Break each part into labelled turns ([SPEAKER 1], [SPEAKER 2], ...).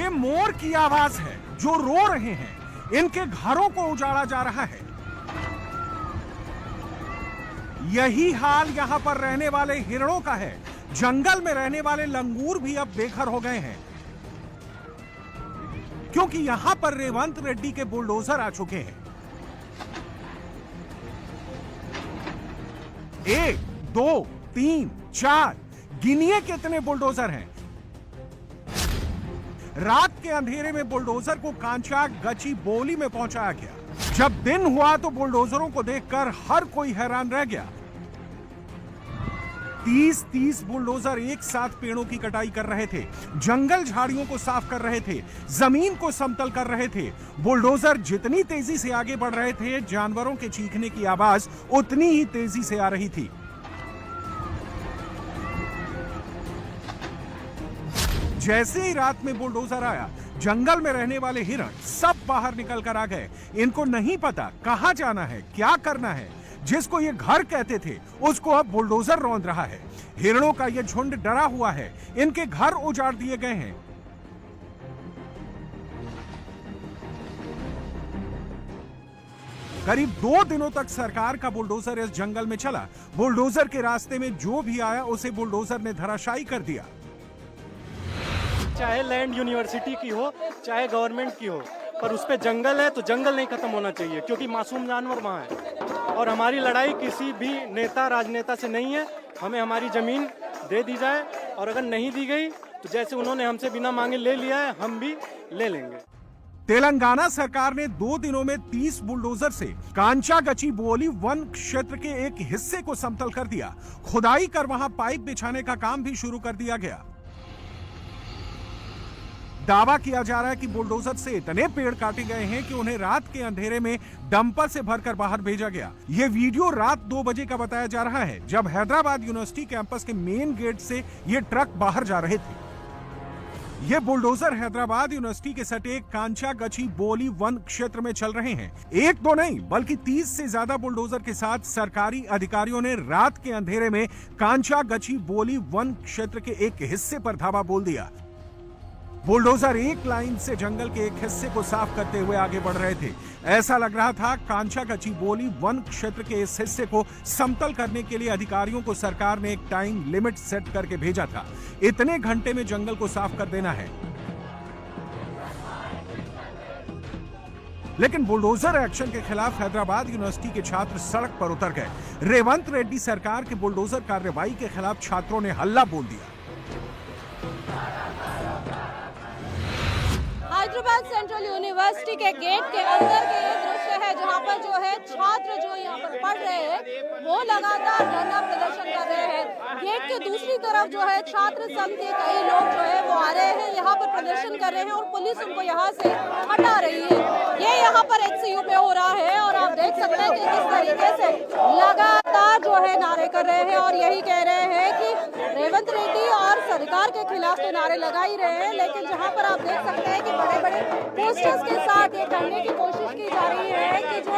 [SPEAKER 1] ये मोर की आवाज है जो रो रहे हैं। इनके घरों को उजाड़ा जा रहा है। यही हाल यहां पर रहने वाले हिरणों का है। जंगल में रहने वाले लंगूर भी अब बेघर हो गए हैं, क्योंकि यहां पर रेवंत रेड्डी के बुलडोजर आ चुके हैं। 1, 2, 3, 4 गिनिए कितने बुलडोजर हैं। रात के अंधेरे में बुलडोजर को कांचा गचिबौली में पहुंचाया गया। जब दिन हुआ तो बुलडोजरों को देखकर हर कोई हैरान रह गया। 30 बुलडोजर एक साथ पेड़ों की कटाई कर रहे थे, जंगल झाड़ियों को साफ कर रहे थे, जमीन को समतल कर रहे थे। बुलडोजर जितनी तेजी से आगे बढ़ रहे थे, जानवरों के चीखने की आवाज उतनी ही तेजी से आ रही थी। जैसे ही रात में बुलडोजर आया, जंगल में रहने वाले हिरण सब बाहर निकल कर आ गए। इनको नहीं पता कहां जाना है, क्या करना है। जिसको ये घर कहते थे, उसको अब बुलडोजर रौंद रहा है। हिरणों का ये झुंड डरा हुआ है। इनके घर उजाड़ दिए गए हैं। करीब 2 दिनों तक सरकार का बुलडोजर इस जंगल में चला। बुलडोजर के रास्ते में जो भी आया उसे बुलडोजर ने धराशायी कर दिया।
[SPEAKER 2] चाहे लैंड यूनिवर्सिटी की हो, चाहे गवर्नमेंट की हो, पर उस पे जंगल है तो जंगल नहीं खत्म होना चाहिए, क्योंकि मासूम जानवर वहाँ है। और हमारी लड़ाई किसी भी नेता राजनेता से नहीं है। हमें हमारी जमीन दे दी जाए, और अगर नहीं दी गई तो जैसे उन्होंने हमसे बिना मांगे ले लिया है, हम भी ले लेंगे।
[SPEAKER 1] तेलंगाना सरकार ने 2 दिनों में 30 बुलडोजर से कांचा गचिबौली वन क्षेत्र के एक हिस्से को समतल कर दिया। खुदाई कर वहां पाइप बिछाने का काम भी शुरू कर दिया गया। दावा किया जा रहा है कि बुलडोजर से इतने पेड़ काटे गए हैं कि उन्हें रात के अंधेरे में डंपर से भरकर बाहर भेजा गया। यह वीडियो रात 2 बजे का बताया जा रहा है, जब हैदराबाद यूनिवर्सिटी कैंपस के मेन गेट से ये ट्रक बाहर जा रहे थे। ये बुलडोजर हैदराबाद यूनिवर्सिटी के सटे कांचा गचिबौली वन क्षेत्र में चल रहे हैं। 1-2 नहीं बल्कि 30 से ज्यादा बुलडोजर के साथ सरकारी अधिकारियों ने रात के अंधेरे में कांचा गचिबौली वन क्षेत्र के एक हिस्से पर धावा बोल दिया। बुलडोजर एक लाइन से जंगल के एक हिस्से को साफ करते हुए आगे बढ़ रहे थे। ऐसा लग रहा था कांचा गचिबौली वन क्षेत्र के इस हिस्से को समतल करने के लिए अधिकारियों को सरकार ने एक टाइम लिमिट सेट करके भेजा था। इतने घंटे में जंगल को साफ कर देना है। लेकिन बुलडोजर एक्शन के खिलाफ हैदराबाद यूनिवर्सिटी के छात्र सड़क पर उतर गए। रेवंत रेड्डी सरकार के बुलडोजर कार्रवाई के खिलाफ छात्रों ने हल्ला बोल दिया।
[SPEAKER 3] हैदराबाद सेंट्रल यूनिवर्सिटी के गेट के अंदर के ये दृश्य है, जहाँ पर जो है छात्र जो यहाँ पर पढ़ रहे हैं वो लगातार धरना प्रदर्शन कर रहे हैं। गेट के दूसरी तरफ जो है छात्र संघ के कई लोग जो है वो आ रहे हैं, यहाँ पर प्रदर्शन कर रहे हैं और पुलिस उनको यहाँ से हटा रही है। ये यहाँ पर HCU पे हो रहा है और आप देख सकते हैं कि किस तरीके से लगातार जो है नारे कर रहे हैं और यही कह रहे हैं कि रेवंत रेड्डी और सरकार के खिलाफ तो नारे लगा ही रहे हैं, लेकिन जहाँ पर आप देख सकते हैं कि बड़े-बड़े पोस्टर्स के साथ ये कहने की कोशिश की जा रही है कि जो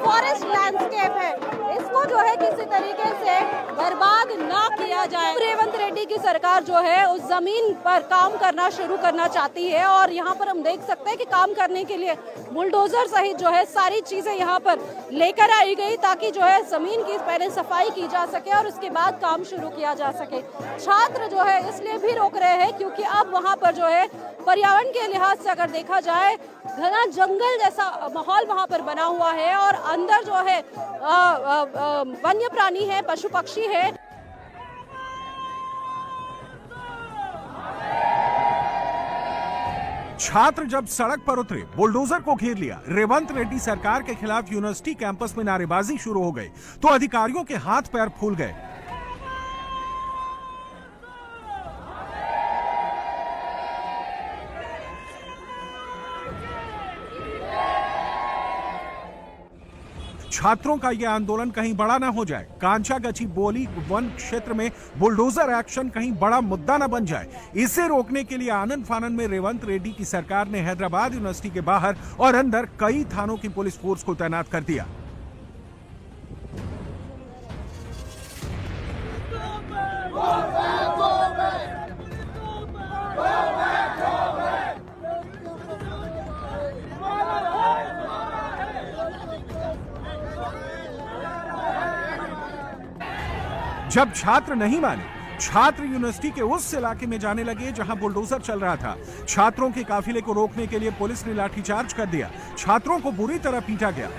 [SPEAKER 3] फॉरेस्ट लैंडस्केप है इसको जो है किसी तरीके से बर्बाद ना किया जाए। रेवंत रेड्डी की सरकार जो है उस जमीन पर काम करना शुरू करना चाहती है और यहाँ पर हम देख सकते हैं कि काम करने के लिए बुलडोजर सहित जो है सारी चीजें यहाँ पर लेकर आई गई, ताकि जो है जमीन की पहले सफाई की जा सके और उसके बाद काम शुरू किया जा सके। छात्र जो है इसलिए भी रोक रहे हैं क्योंकि अब वहाँ पर जो है पर्यावरण के लिहाज से अगर देखा जाए घना जंगल जैसा माहौल वहाँ पर बना हुआ है और अंदर जो है वन्य प्राणी है, पशु पक्षी है।
[SPEAKER 1] छात्र जब सड़क पर उतरे, बुलडोजर को घेर लिया, रेवंत रेड्डी सरकार के खिलाफ यूनिवर्सिटी कैंपस में नारेबाजी शुरू हो गई, तो अधिकारियों के हाथ पैर फूल गए। छात्रों का यह आंदोलन कहीं बड़ा ना हो जाए, कांचा गचिबौली वन क्षेत्र में बुलडोजर एक्शन कहीं बड़ा मुद्दा ना बन जाए, इसे रोकने के लिए आनन फानन में रेवंत रेड्डी की सरकार ने हैदराबाद यूनिवर्सिटी के बाहर और अंदर कई थानों की पुलिस फोर्स को तैनात कर दिया। जब छात्र नहीं माने, छात्र यूनिवर्सिटी के उस इलाके में जाने लगे जहां बुलडोजर चल रहा था। छात्रों के काफिले को रोकने के लिए पुलिस ने लाठीचार्ज कर दिया। छात्रों को बुरी तरह पीटा गया।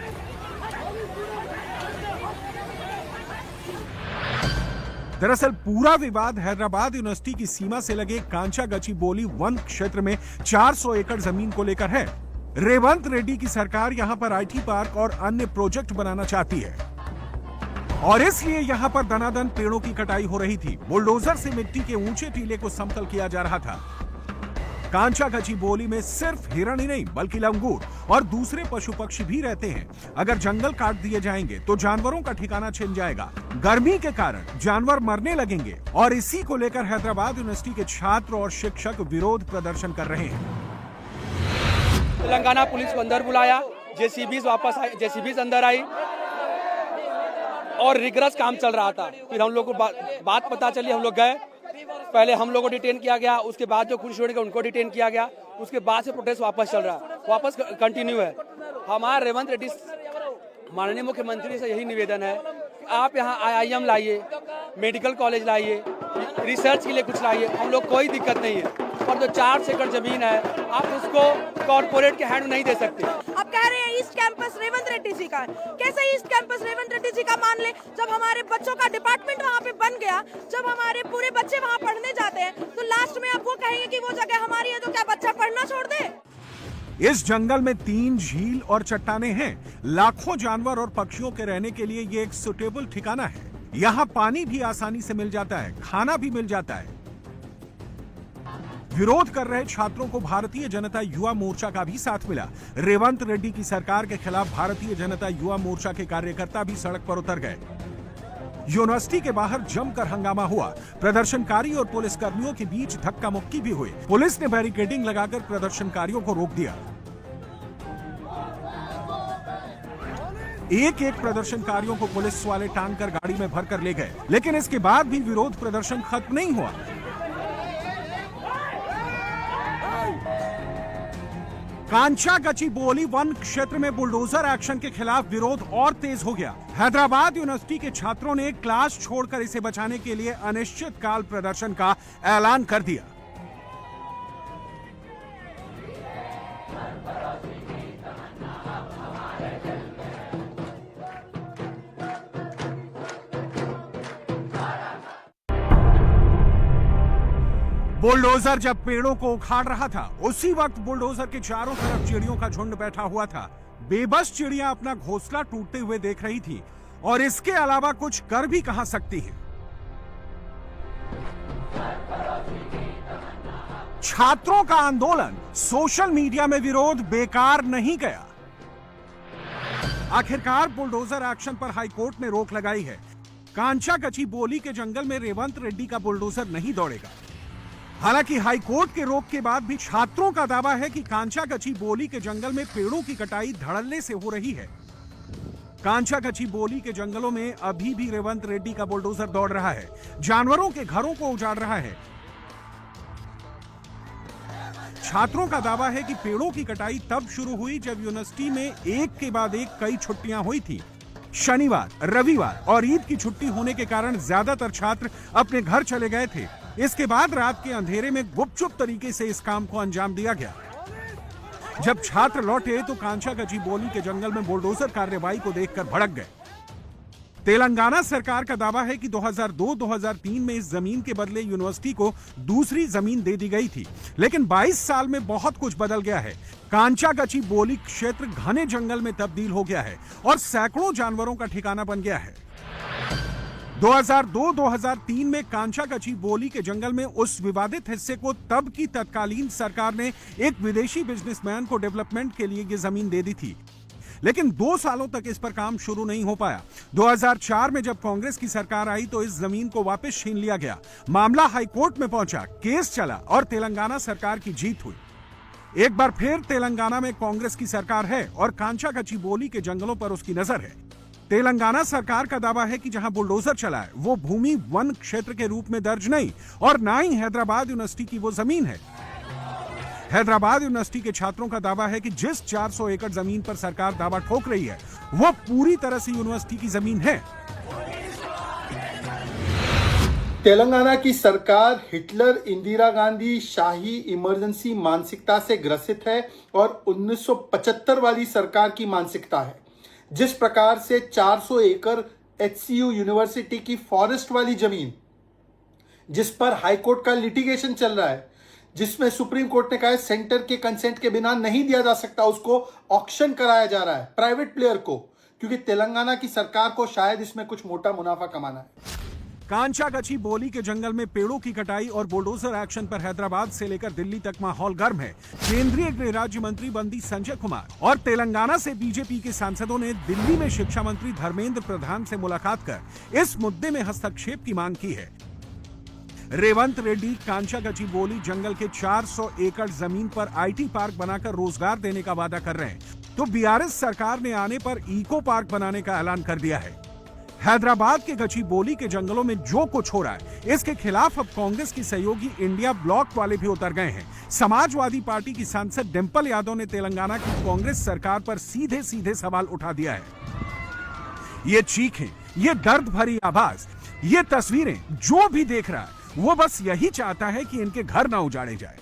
[SPEAKER 1] दरअसल पूरा विवाद हैदराबाद यूनिवर्सिटी की सीमा से लगे कांचा गचीबोली वन क्षेत्र में 400 एकड़ जमीन को लेकर है। रेवंत रेड्डी की सरकार यहां पर आईटी पार्क और अन्य प्रोजेक्ट बनाना चाहती है और इसलिए यहां पर दनादन पेड़ों की कटाई हो रही थी। बुलडोजर से मिट्टी के ऊंचे टीले को समतल किया जा रहा था। कांचा गचीबोली में सिर्फ हिरण ही नहीं बल्कि लंगूर और दूसरे पशु पक्षी भी रहते हैं। अगर जंगल काट दिए जाएंगे तो जानवरों का ठिकाना छिन जाएगा। गर्मी के कारण जानवर मरने लगेंगे और इसी को लेकर हैदराबाद यूनिवर्सिटी के छात्र और शिक्षक विरोध प्रदर्शन कर रहे हैं।
[SPEAKER 4] तेलंगाना पुलिस को अंदर बुलाया, जेसीबीज वापस आई, जेसीबीज अंदर आई और रिगरस काम चल रहा था। फिर हम लोग को बात पता चली, हम लोग गए। पहले हम लोग को डिटेन किया गया, उसके बाद जो पुलिस छोड़ के उनको डिटेन किया गया। उसके बाद से प्रोटेस्ट वापस चल रहा है, वापस कंटिन्यू है। हमारा रेवंत रेड्डी माननीय मुख्यमंत्री से यही निवेदन है कि आप यहाँ IIM लाइए, मेडिकल कॉलेज लाइए, रिसर्च के लिए कुछ लाइए, हम लोग कोई दिक्कत नहीं है। और जो 400 एकड़ जमीन है आप उसको कॉर्पोरेट के हैंड में नहीं दे सकते।
[SPEAKER 5] आप कह रहे हैं ईस्ट कैंपस रेवंत रेड्डी जी का है, कैसे ईस्ट कैंपस रेवंत रेड्डी जी का मान ले? जब हमारे बच्चों का डिपार्टमेंट वहाँ पे बन गया, जब हमारे पूरे बच्चे वहाँ पढ़ने जाते हैं, तो लास्ट में आप वो कहेंगे कि वो जगह हमारी है, तो क्या बच्चा पढ़ना छोड़ दे?
[SPEAKER 1] इस जंगल में 3 झील और चट्टानें हैं। लाखों जानवर और पक्षियों के रहने के लिए ये एक सुटेबल ठिकाना है। यहाँ पानी भी आसानी से मिल जाता है, खाना भी मिल जाता है। विरोध कर रहे छात्रों को भारतीय जनता युवा मोर्चा का भी साथ मिला। रेवंत रेड्डी की सरकार के खिलाफ भारतीय जनता युवा मोर्चा के कार्यकर्ता भी सड़क पर उतर गए। यूनिवर्सिटी के बाहर जमकर हंगामा हुआ। प्रदर्शनकारी और पुलिस कर्मियों के बीच धक्का मुक्की भी हुई। पुलिस ने बैरिकेडिंग लगाकर प्रदर्शनकारियों को रोक दिया। एक एक प्रदर्शनकारियों को पुलिस वाले टांग कर गाड़ी में भरकर ले गए, लेकिन इसके बाद भी विरोध प्रदर्शन खत्म नहीं हुआ। कांचा गचीबोली वन क्षेत्र में बुलडोजर एक्शन के खिलाफ विरोध और तेज हो गया। हैदराबाद यूनिवर्सिटी के छात्रों ने क्लास छोड़कर इसे बचाने के लिए अनिश्चितकाल प्रदर्शन का ऐलान कर दिया। बुलडोजर जब पेड़ों को उखाड़ रहा था, उसी वक्त बुलडोजर के चारों तरफ चिड़ियों का झुंड बैठा हुआ था। बेबस चिड़ियां अपना घोंसला टूटते हुए देख रही थी और इसके अलावा कुछ कर भी कहां सकती हैं। छात्रों का आंदोलन, सोशल मीडिया में विरोध बेकार नहीं गया। आखिरकार बुलडोजर एक्शन पर हाईकोर्ट ने रोक लगाई है। कांचा गचीबोली के जंगल में रेवंत रेड्डी का बुलडोजर नहीं दौड़ेगा। हालांकि हाईकोर्ट के रोक के बाद भी छात्रों का दावा है कि कांचा गचीबोली के जंगल में पेड़ों की कटाई धड़ल्ले से हो रही है। कांचा गचीबोली के जंगलों में अभी भी रेवंत रेड्डी का बुलडोजर दौड़ रहा है, जानवरों के घरों को उजाड़ रहा है। छात्रों का दावा है कि पेड़ों की कटाई तब शुरू हुई जब यूनिवर्सिटी में एक के बाद एक कई छुट्टियां हुई थी। शनिवार, रविवार और ईद की छुट्टी होने के कारण ज्यादातर छात्र अपने घर चले गए थे। इसके बाद रात के अंधेरे में गुपचुप तरीके से इस काम को अंजाम दिया गया। जब छात्र लौटे तो कांचा गचीबोली के जंगल में बुलडोजर कार्रवाई को देखकर भड़क गए। तेलंगाना सरकार का दावा है कि 2002-2003 में इस जमीन के बदले यूनिवर्सिटी को दूसरी जमीन दे दी गई थी, लेकिन 22 साल में बहुत कुछ बदल गया है। कांचा गचीबोली क्षेत्र घने जंगल में तब्दील हो गया है और सैकड़ों जानवरों का ठिकाना बन गया है। 2002-2003 में कांचा गचीबोली के जंगल में उस विवादित हिस्से को तब की तत्कालीन सरकार ने एक विदेशी बिजनेसमैन को डेवलपमेंट के लिए ये जमीन दे दी थी, लेकिन 2 सालों तक इस पर काम शुरू नहीं हो पाया। 2004 में जब कांग्रेस की सरकार आई तो इस जमीन को वापस छीन लिया गया। मामला हाईकोर्ट में पहुंचा, केस चला और तेलंगाना सरकार की जीत हुई। एक बार फिर तेलंगाना में कांग्रेस की सरकार है और कांचा गचीबोली के जंगलों पर उसकी नजर है। तेलंगाना सरकार का दावा है कि जहां बुलडोजर चला है वो भूमि वन क्षेत्र के रूप में दर्ज नहीं और ना ही हैदराबाद यूनिवर्सिटी की वो जमीन है। हैदराबाद यूनिवर्सिटी के छात्रों का दावा है कि जिस 400 एकड़ जमीन पर सरकार दावा ठोक रही है वो पूरी तरह से यूनिवर्सिटी की जमीन है।
[SPEAKER 6] तेलंगाना की सरकार हिटलर, इंदिरा गांधी, शाही इमरजेंसी मानसिकता से ग्रसित है और 1975 वाली सरकार की मानसिकता है। जिस प्रकार से 400 एकड़ HCU यूनिवर्सिटी की फॉरेस्ट वाली जमीन, जिस पर हाईकोर्ट का लिटिगेशन चल रहा है, जिसमें सुप्रीम कोर्ट ने कहा है सेंटर के कंसेंट के बिना नहीं दिया जा सकता, उसको ऑक्शन कराया जा रहा है प्राइवेट प्लेयर को, क्योंकि तेलंगाना की सरकार को शायद इसमें कुछ मोटा मुनाफा कमाना है।
[SPEAKER 1] कांचागची बोली के जंगल में पेड़ों की कटाई और बुलडोजर एक्शन पर हैदराबाद से लेकर दिल्ली तक माहौल गर्म है। केंद्रीय गृह राज्य मंत्री बंदी संजय कुमार और तेलंगाना से बीजेपी के सांसदों ने दिल्ली में शिक्षा मंत्री धर्मेंद्र प्रधान से मुलाकात कर इस मुद्दे में हस्तक्षेप की मांग की है। रेवंत रेड्डी कांचागची बोली जंगल के 400 एकड़ जमीन पर IT पार्क बनाकर रोजगार देने का वादा कर रहे हैं, तो BRS सरकार ने आने पर इको पार्क बनाने का ऐलान कर दिया है। हैदराबाद के गचीबोली के जंगलों में जो कुछ हो रहा है, इसके खिलाफ अब कांग्रेस की सहयोगी इंडिया ब्लॉक वाले भी उतर गए हैं। समाजवादी पार्टी की सांसद डिंपल यादव ने तेलंगाना की कांग्रेस सरकार पर सीधे सीधे सवाल उठा दिया है। ये चीखें, ये दर्द भरी आवाज, ये तस्वीरें, जो भी देख रहा है वो बस यही चाहता है कि इनके घर ना उजाड़े जाए।